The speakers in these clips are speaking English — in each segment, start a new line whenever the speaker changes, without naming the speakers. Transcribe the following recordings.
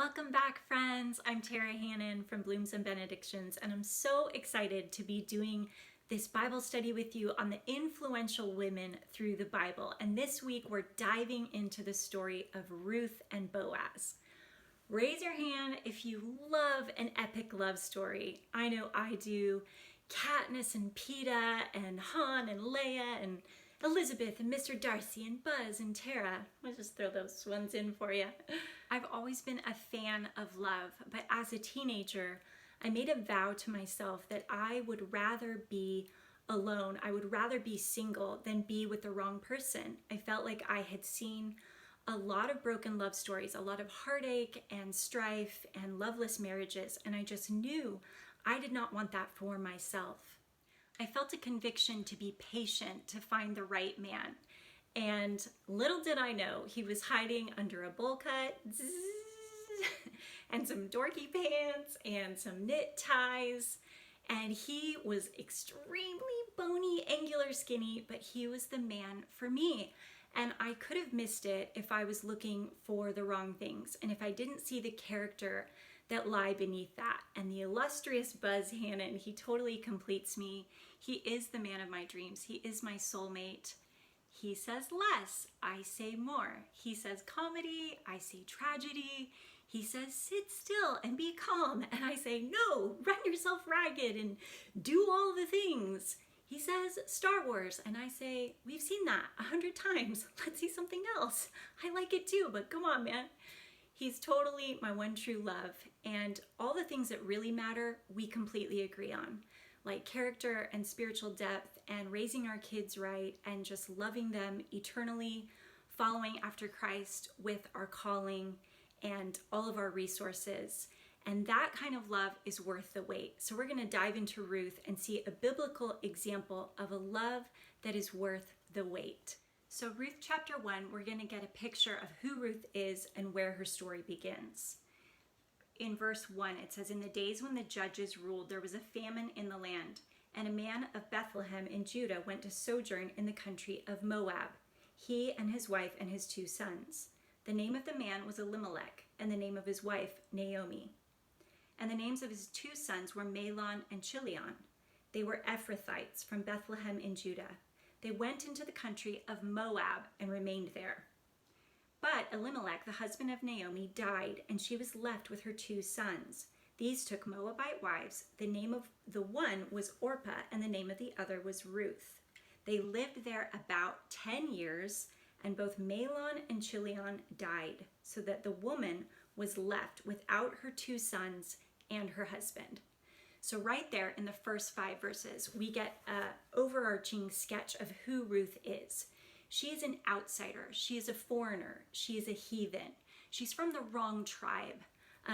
Welcome back, friends. I'm Tara Hannon from Blooms and Benedictions, and I'm so excited to be doing this Bible study with you on the influential women through the Bible. And this week we're diving into the story of Ruth and Boaz. Raise your hand if you love an epic love story. I know I do. Katniss and Peeta and Han and Leia and Elizabeth and Mr. Darcy and Buzz and Tara. I'll just throw those ones in for you. I've always been a fan of love, but as a teenager, I made a vow to myself that I would rather be alone. I would rather be single than be with the wrong person. I felt like I had seen a lot of broken love stories, a lot of heartache and strife and loveless marriages, and I just knew I did not want that for myself. I felt a conviction to be patient to find the right man. And little did I know, he was hiding under a bowl cut and some dorky pants and some knit ties. And he was extremely bony, angular, skinny, but he was the man for me. And I could have missed it if I was looking for the wrong things and if I didn't see the character that lie beneath that. And the illustrious Boazs Hannon, he totally completes me. He is the man of my dreams. He is my soulmate. He says less, I say more. He says comedy, I say tragedy. He says sit still and be calm, and I say no, run yourself ragged and do all the things. He says Star Wars, and I say we've seen that 100 times. Let's see something else. I like it too, but come on, man. He's totally my one true love, and all the things that really matter, we completely agree on, like character and spiritual depth and raising our kids right and just loving them eternally, following after Christ with our calling and all of our resources. And that kind of love is worth the wait. So we're going to dive into Ruth and see a biblical example of a love that is worth the wait. So Ruth chapter 1, we're going to get a picture of who Ruth is and where her story begins. In verse 1, it says, "In the days when the judges ruled, there was a famine in the land, and a man of Bethlehem in Judah went to sojourn in the country of Moab, he and his wife and his 2 sons. The name of the man was Elimelech, and the name of his wife Naomi. And the names of his 2 sons were Mahlon and Chilion. They were Ephrathites from Bethlehem in Judah. They went into the country of Moab and remained there. But Elimelech, the husband of Naomi, died, and she was left with her 2 sons. These took Moabite wives. The name of the one was Orpah, and the name of the other was Ruth. They lived there about 10 years, and both Mahlon and Chilion died, so that the woman was left without her 2 sons and her husband." So right there in the first 5 verses, we get an overarching sketch of who Ruth is. She is an outsider. She is a foreigner. She is a heathen. She's from the wrong tribe.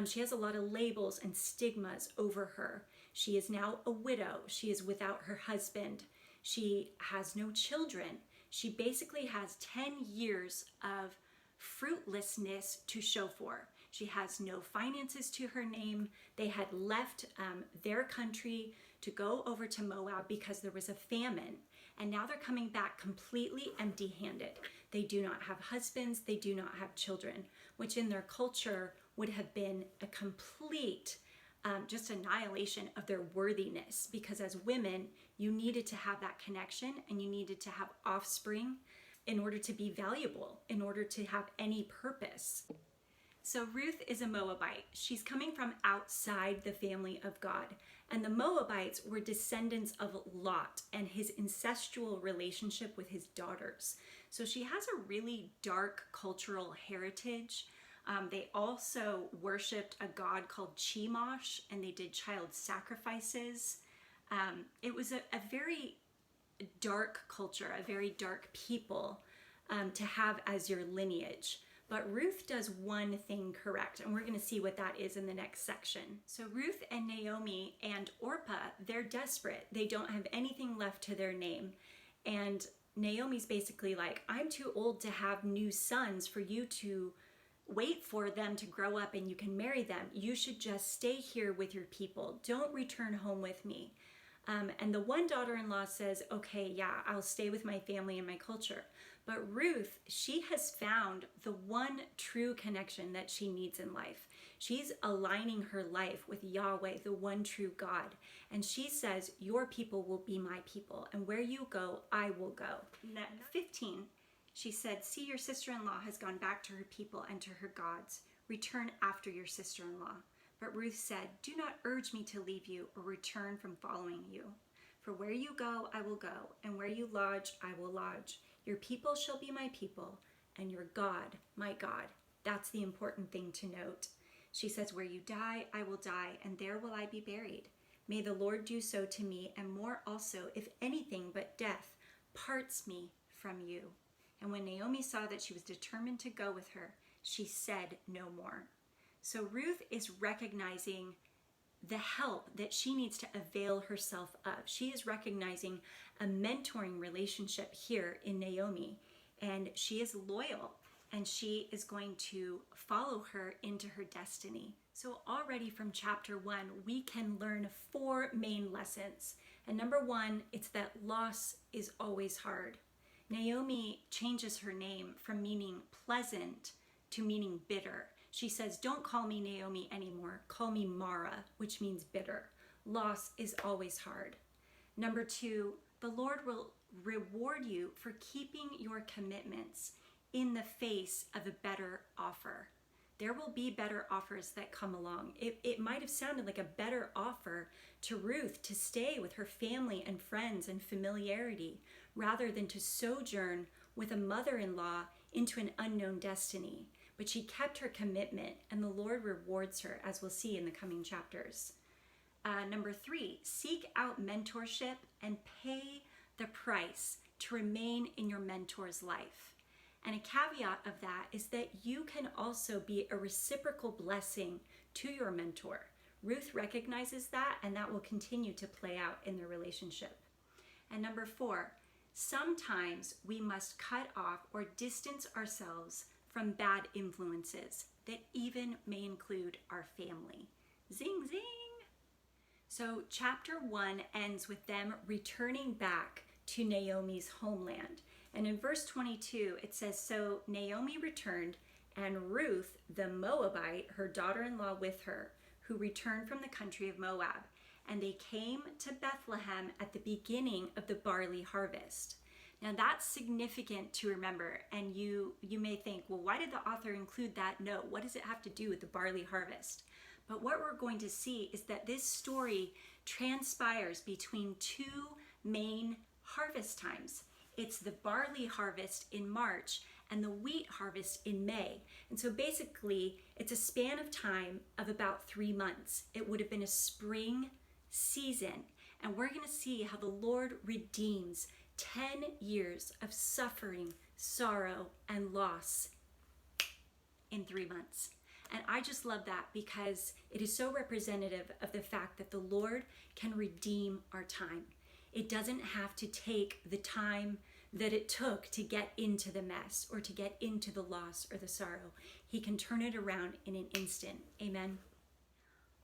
She has a lot of labels and stigmas over her. She is now a widow. She is without her husband. She has no children. She basically has 10 years of fruitlessness to show for. She has no finances to her name. They had left their country to go over to Moab because there was a famine. And now they're coming back completely empty-handed. They do not have husbands. They do not have children, which in their culture would have been a complete just annihilation of their worthiness, because as women, you needed to have that connection and you needed to have offspring in order to be valuable, in order to have any purpose. So Ruth is a Moabite. She's coming from outside the family of God. And the Moabites were descendants of Lot and his incestual relationship with his daughters. So she has a really dark cultural heritage. They also worshipped a god called Chemosh, and they did child sacrifices. It was a very dark culture, a very dark people to have as your lineage. But Ruth does one thing correct, and we're going to see what that is in the next section. So Ruth and Naomi and Orpah, they're desperate. They don't have anything left to their name. And Naomi's basically like, I'm too old to have new sons for you to wait for them to grow up and you can marry them. You should just stay here with your people. Don't return home with me. And the one daughter-in-law says, okay, yeah, I'll stay with my family and my culture. But Ruth, she has found the one true connection that she needs in life. She's aligning her life with Yahweh, the one true God. And she says, your people will be my people, and where you go, I will go. 15, she said, see, your sister-in-law has gone back to her people and to her gods. Return after your sister-in-law. But Ruth said, do not urge me to leave you or return from following you. For where you go, I will go, and where you lodge, I will lodge. Your people shall be my people, and your God, my God. That's the important thing to note. She says, where you die, I will die, and there will I be buried. May the Lord do so to me, and more also, if anything but death parts me from you. And when Naomi saw that she was determined to go with her, she said no more. So Ruth is recognizing the help that she needs to avail herself of. She is recognizing a mentoring relationship here in Naomi, and she is loyal, and she is going to follow her into her destiny. So already from chapter 1, we can learn 4 main lessons. And number 1, it's that loss is always hard. Naomi changes her name from meaning pleasant to meaning bitter. She says, don't call me Naomi anymore. Call me Mara, which means bitter. Loss is always hard. Number 2, the Lord will reward you for keeping your commitments in the face of a better offer. There will be better offers that come along. It might have sounded like a better offer to Ruth to stay with her family and friends and familiarity rather than to sojourn with a mother-in-law into an unknown destiny. But she kept her commitment, and the Lord rewards her, as we'll see in the coming chapters. Number 3, seek out mentorship and pay the price to remain in your mentor's life. And a caveat of that is that you can also be a reciprocal blessing to your mentor. Ruth recognizes that, and that will continue to play out in their relationship. And number 4, sometimes we must cut off or distance ourselves from bad influences that even may include our family. Zing, zing. So chapter 1 ends with them returning back to Naomi's homeland. And in verse 22, it says, so Naomi returned, and Ruth, the Moabite, her daughter-in-law with her, who returned from the country of Moab. And they came to Bethlehem at the beginning of the barley harvest. Now that's significant to remember, and you may think, well, why did the author include that note? What does it have to do with the barley harvest? But what we're going to see is that this story transpires between 2 main harvest times. It's the barley harvest in March and the wheat harvest in May. And so basically, it's a span of time of about 3 months. It would have been a spring season, and we're going to see how the Lord redeems 10 years of suffering, sorrow, and loss in 3 months. And I just love that because it is so representative of the fact that the Lord can redeem our time. It doesn't have to take the time that it took to get into the mess or to get into the loss or the sorrow. He can turn it around in an instant. Amen.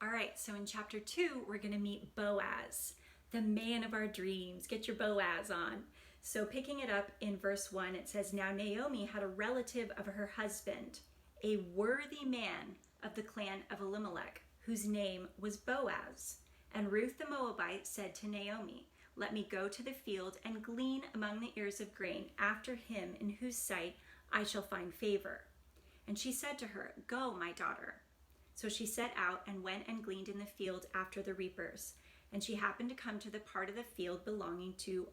All right, so in chapter 2, we're going to meet Boaz, the man of our dreams. Get your Boaz on. So picking it up in verse 1, it says, now Naomi had a relative of her husband, a worthy man of the clan of Elimelech, whose name was Boaz. And Ruth the Moabite said to Naomi, let me go to the field and glean among the ears of grain after him in whose sight I shall find favor. And she said to her, go, my daughter. So she set out and went and gleaned in the field after the reapers. And she happened to come to the part of the field belonging to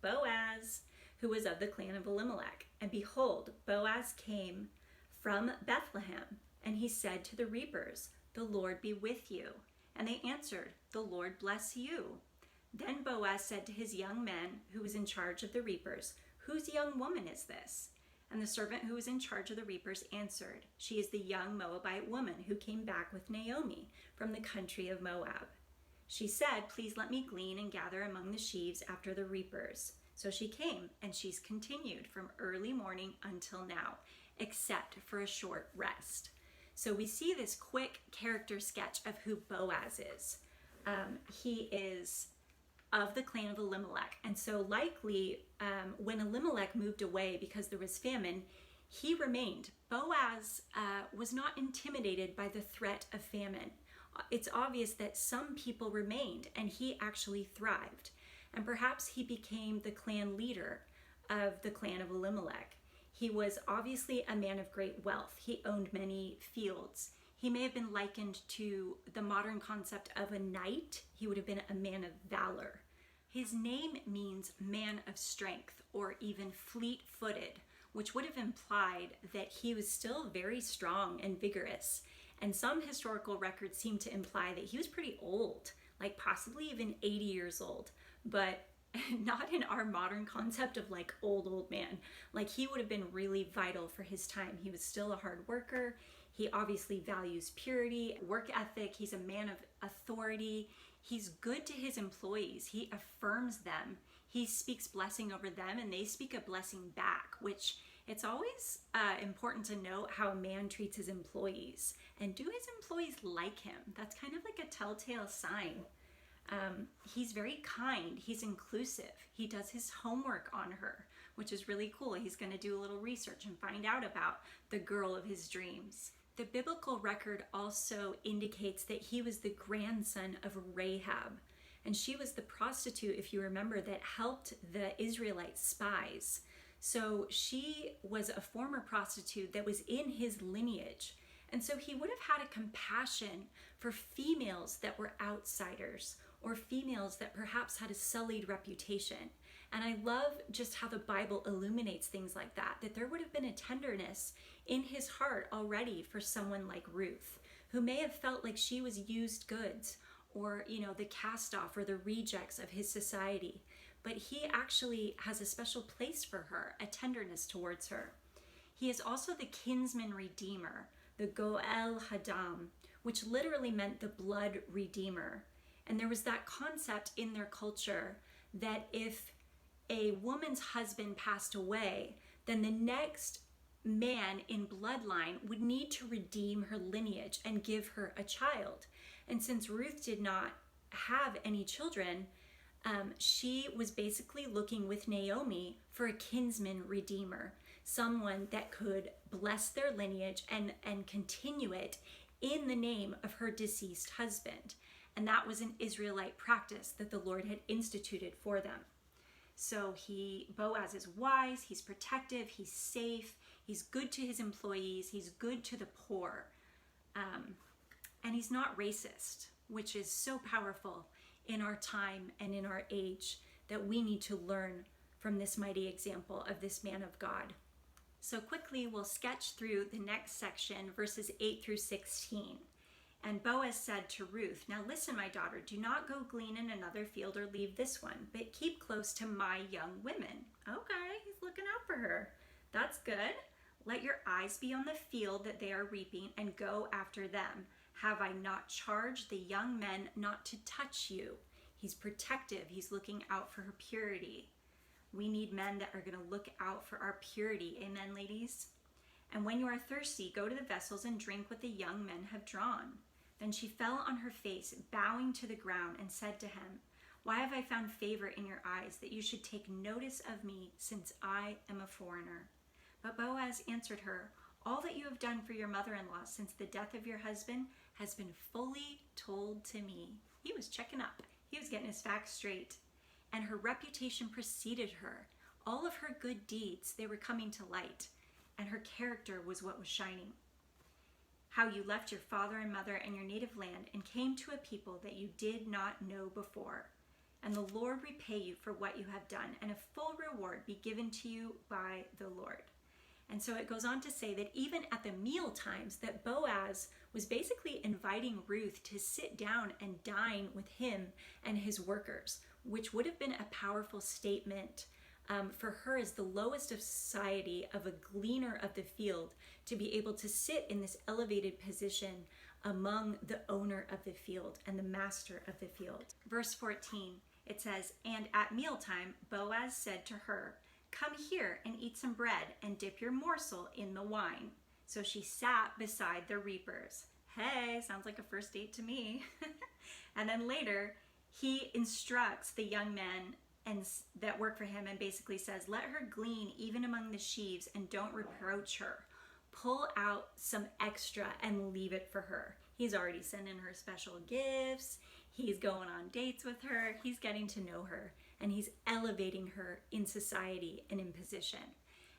Boaz, who was of the clan of Elimelech. And behold, Boaz came from Bethlehem, and he said to the reapers, the Lord be with you. And they answered, the Lord bless you. Then Boaz said to his young men who was in charge of the reapers, whose young woman is this? And the servant who was in charge of the reapers answered, she is the young Moabite woman who came back with Naomi from the country of Moab. She said, please let me glean and gather among the sheaves after the reapers. So she came, and she's continued from early morning until now, except for a short rest. So we see this quick character sketch of who Boaz is. He is of the clan of Elimelech. And so likely when Elimelech moved away because there was famine, he remained. Boaz was not intimidated by the threat of famine. It's obvious that some people remained and he actually thrived. And perhaps he became the clan leader of the clan of Elimelech. He was obviously a man of great wealth. He owned many fields. He may have been likened to the modern concept of a knight. He would have been a man of valor. His name means man of strength or even fleet-footed, which would have implied that he was still very strong and vigorous. And some historical records seem to imply that he was pretty old, like possibly even 80 years old, but not in our modern concept of like old man. Like he would have been really vital for his time. He was still a hard worker. He obviously values purity, work ethic. He's a man of authority. He's good to his employees. He affirms them. He speaks blessing over them and they speak a blessing back, which it's always important to note how a man treats his employees. And do his employees like him? That's kind of like a telltale sign. He's very kind. He's inclusive. He does his homework on her, which is really cool. He's going to do a little research and find out about the girl of his dreams. The biblical record also indicates that he was the grandson of Rahab. And she was the prostitute, if you remember, that helped the Israelite spies. So she was a former prostitute that was in his lineage. And so he would have had a compassion for females that were outsiders or females that perhaps had a sullied reputation. And I love just how the Bible illuminates things like that, that there would have been a tenderness in his heart already for someone like Ruth, who may have felt like she was used goods or, you know, the cast off or the rejects of his society. But he actually has a special place for her, a tenderness towards her. He is also the kinsman redeemer, the Goel Hadam, which literally meant the blood redeemer. And there was that concept in their culture that if a woman's husband passed away, then the next man in bloodline would need to redeem her lineage and give her a child. And since Ruth did not have any children, she was basically looking with Naomi for a kinsman redeemer, someone that could bless their lineage and continue it in the name of her deceased husband. And that was an Israelite practice that the Lord had instituted for them. So Boaz is wise, he's protective, he's safe, he's good to his employees, he's good to the poor, and he's not racist, which is so powerful in our time and in our age that we need to learn from this mighty example of this man of God. So quickly, we'll sketch through the next section, verses 8 through 16. And Boaz said to Ruth, "Now listen, my daughter, do not go glean in another field or leave this one, but keep close to my young women." Okay, he's looking out for her. That's good. "Let your eyes be on the field that they are reaping and go after them. Have I not charged the young men not to touch you?" He's protective. He's looking out for her purity. We need men that are going to look out for our purity. Amen, ladies? "And when you are thirsty, go to the vessels and drink what the young men have drawn." Then she fell on her face, bowing to the ground, and said to him, "Why have I found favor in your eyes, that you should take notice of me, since I am a foreigner?" But Boaz answered her, "All that you have done for your mother-in-law since the death of your husband has been fully told to me." He was checking up. He was getting his facts straight. "And her reputation preceded her. All of her good deeds, they were coming to light, and her character was what was shining. How you left your father and mother and your native land and came to a people that you did not know before. And the Lord repay you for what you have done, and a full reward be given to you by the Lord." And so it goes on to say that even at the meal times, that Boaz was basically inviting Ruth to sit down and dine with him and his workers, which would have been a powerful statement for her as the lowest of society, of a gleaner of the field, to be able to sit in this elevated position among the owner of the field and the master of the field. Verse 14, it says, "And at mealtime, Boaz said to her, 'Come here and eat some bread and dip your morsel in the wine.' So she sat beside the reapers." Hey, sounds like a first date to me. "And then later, he instructs the young men that work for him and basically says, let her glean even among the sheaves and don't reproach her. Pull out some extra and leave it for her. He's already sending her special gifts. He's going on dates with her. He's getting to know her, and he's elevating her in society and in position.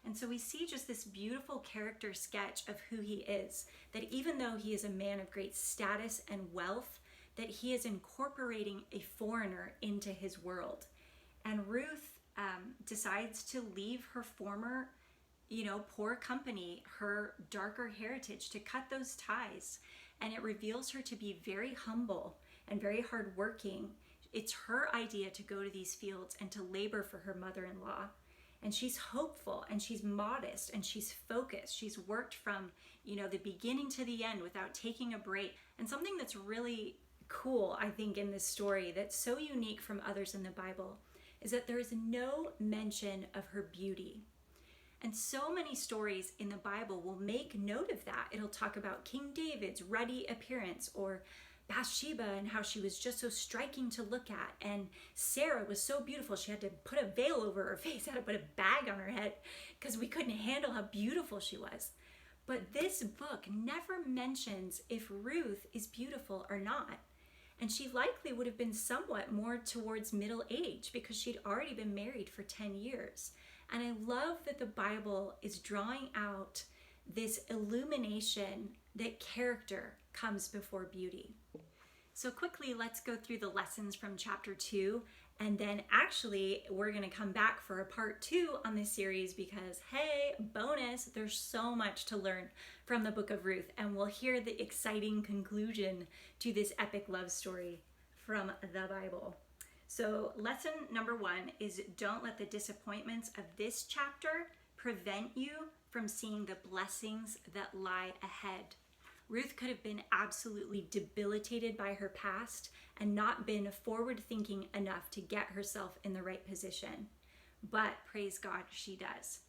And so we see just this beautiful character sketch of who he is, that even though he is a man of great status and wealth, that he is incorporating a foreigner into his world. And Ruth decides to leave her former, poor company, her darker heritage, to cut those ties. And it reveals her to be very humble and very hardworking. It's her idea to go to these fields and to labor for her mother-in-law. And she's hopeful, and she's modest, and she's focused. She's worked from, the beginning to the end without taking a break. And something that's really cool, I think, in this story that's so unique from others in the Bible is that there is no mention of her beauty. And so many stories in the Bible will make note of that. It'll talk about King David's ruddy appearance, or Bathsheba and how she was just so striking to look at. And Sarah was so beautiful, she had to put a veil over her face, had to put a bag on her head because we couldn't handle how beautiful she was. But this book never mentions if Ruth is beautiful or not. And she likely would have been somewhat more towards middle age because she'd already been married for 10 years. And I love that the Bible is drawing out this illumination that character comes before beauty. So quickly, let's go through the lessons from chapter 2. And then actually, we're going to come back for a part 2 on this series because, hey, bonus, there's so much to learn from the book of Ruth. And we'll hear the exciting conclusion to this epic love story from the Bible. So lesson number 1 is don't let the disappointments of this chapter prevent you from seeing the blessings that lie ahead. Ruth could have been absolutely debilitated by her past and not been forward-thinking enough to get herself in the right position. But praise God, she does.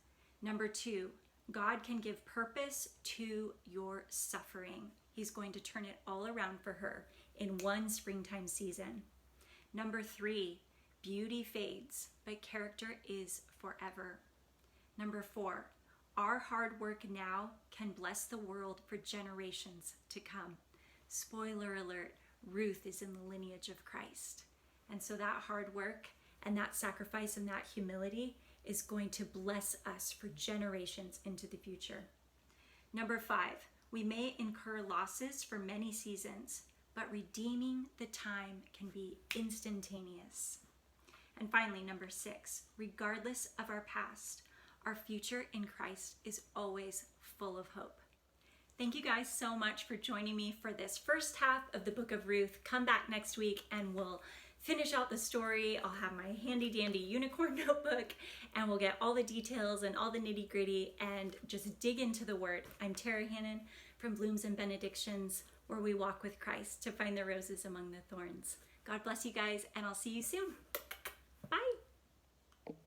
Number 2, God can give purpose to your suffering. He's going to turn it all around for her in one springtime season. Number 3, beauty fades, but character is forever. Number 4, our hard work now can bless the world for generations to come. Spoiler alert, Ruth is in the lineage of Christ. And so that hard work and that sacrifice and that humility is going to bless us for generations into the future. Number 5, we may incur losses for many seasons, but redeeming the time can be instantaneous. And finally, number 6, regardless of our past, our future in Christ is always full of hope. Thank you guys so much for joining me for this first half of the book of Ruth. Come back next week and we'll finish out the story. I'll have my handy dandy unicorn notebook and we'll get all the details and all the nitty gritty and just dig into the word. I'm Tara Hannon from Blooms and Benedictions, where we walk with Christ to find the roses among the thorns. God bless you guys, and I'll see you soon.